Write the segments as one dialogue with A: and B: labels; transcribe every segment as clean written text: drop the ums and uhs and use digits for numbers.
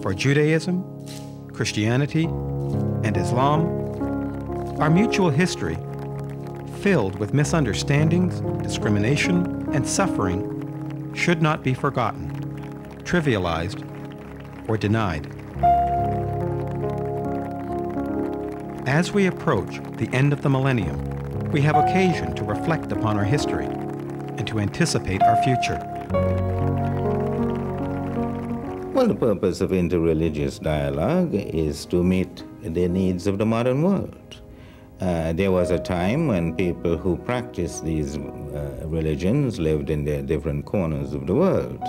A: for Judaism, Christianity, and Islam, our mutual history, filled with misunderstandings, discrimination, and suffering, should not be forgotten, trivialized, or denied. As we approach the end of the millennium, we have occasion to reflect upon our history and to anticipate our future.
B: Well, the purpose of interreligious dialogue is to meet the needs of the modern world. There was a time when people who practiced these religions lived in their different corners of the world.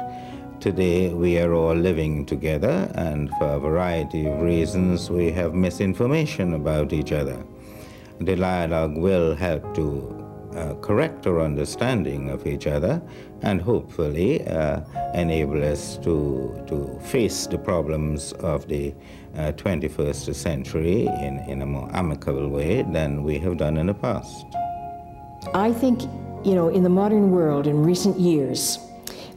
B: Today, we are all living together, and for a variety of reasons, we have misinformation about each other. The dialogue will help to correct our understanding of each other and hopefully enable us to face the problems of the 21st century in a more amicable way than we have done in the past.
C: I think, in the modern world in recent years,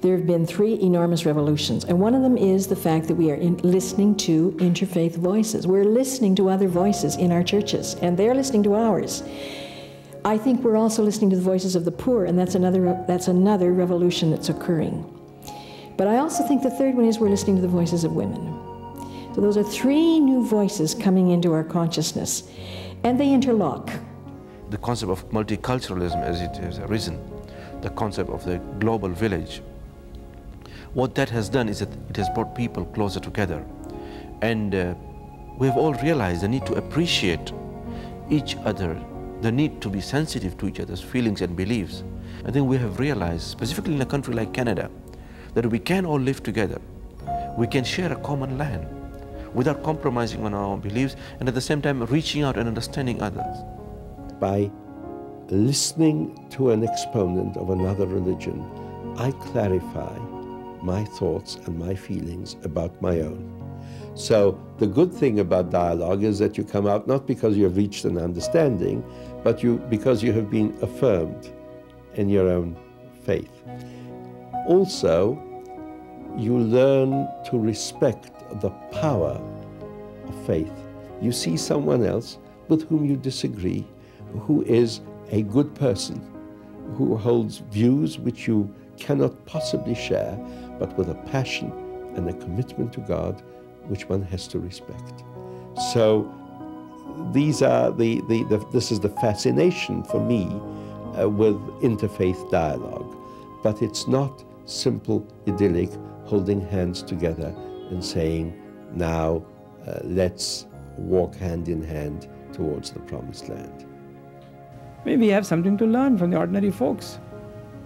C: there have been three enormous revolutions, and one of them is the fact that we are listening to interfaith voices. We're listening to other voices in our churches, and they're listening to ours. I think we're also listening to the voices of the poor, and that's another revolution that's occurring. But I also think the third one is we're listening to the voices of women. So those are three new voices coming into our consciousness, and they interlock.
D: The concept of multiculturalism as it has arisen, the concept of the global village, what that has done is that it has brought people closer together. And we've all realized the need to appreciate each other, the need to be sensitive to each other's feelings and beliefs. I think we have realized, specifically in a country like Canada, that we can all live together. We can share a common land without compromising on our own beliefs, and at the same time reaching out and understanding others.
E: By listening to an exponent of another religion, I clarify my thoughts and my feelings about my own. So the good thing about dialogue is that you come out not because you have reached an understanding, but because you have been affirmed in your own faith. Also, you learn to respect the power of faith. You see someone else with whom you disagree, who is a good person, who holds views which you cannot possibly share, but with a passion and a commitment to God which one has to respect. So these are this is the fascination for me with interfaith dialogue. But it's not simple, idyllic, holding hands together and saying, now let's walk hand in hand towards the promised land.
F: Maybe we have something to learn from the ordinary folks,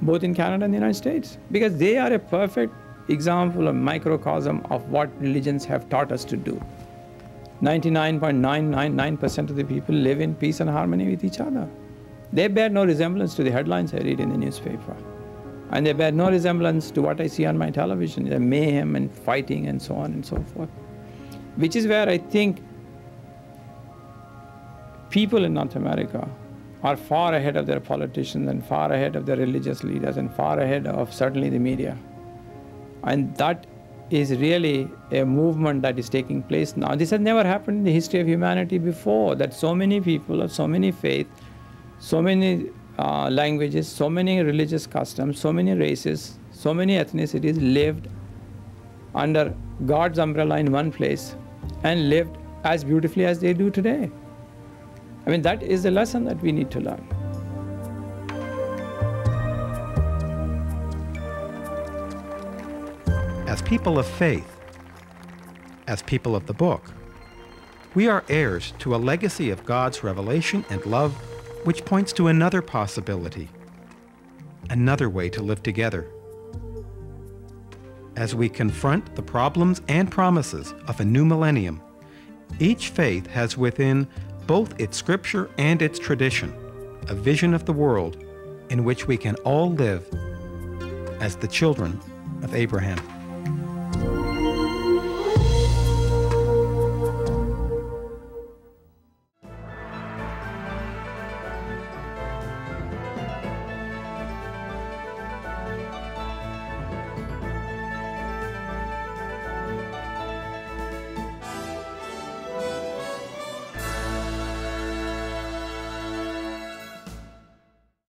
F: both in Canada and the United States, because they are a perfect example, a microcosm of what religions have taught us to do. 99.999% of the people live in peace and harmony with each other. They bear no resemblance to the headlines I read in the newspaper. And they bear no resemblance to what I see on my television, the mayhem and fighting and so on and so forth. Which is where I think people in North America are far ahead of their politicians and far ahead of their religious leaders and far ahead of certainly the media. And that is really a movement that is taking place now. This has never happened in the history of humanity before, that so many people of so many faiths, so many languages, so many religious customs, so many races, so many ethnicities lived under God's umbrella in one place and lived as beautifully as they do today. I mean, that is the lesson that we need to learn.
A: As people of faith, as people of the book, we are heirs to a legacy of God's revelation and love which points to another possibility, another way to live together. As we confront the problems and promises of a new millennium, each faith has within both its scripture and its tradition a vision of the world in which we can all live as the children of Abraham.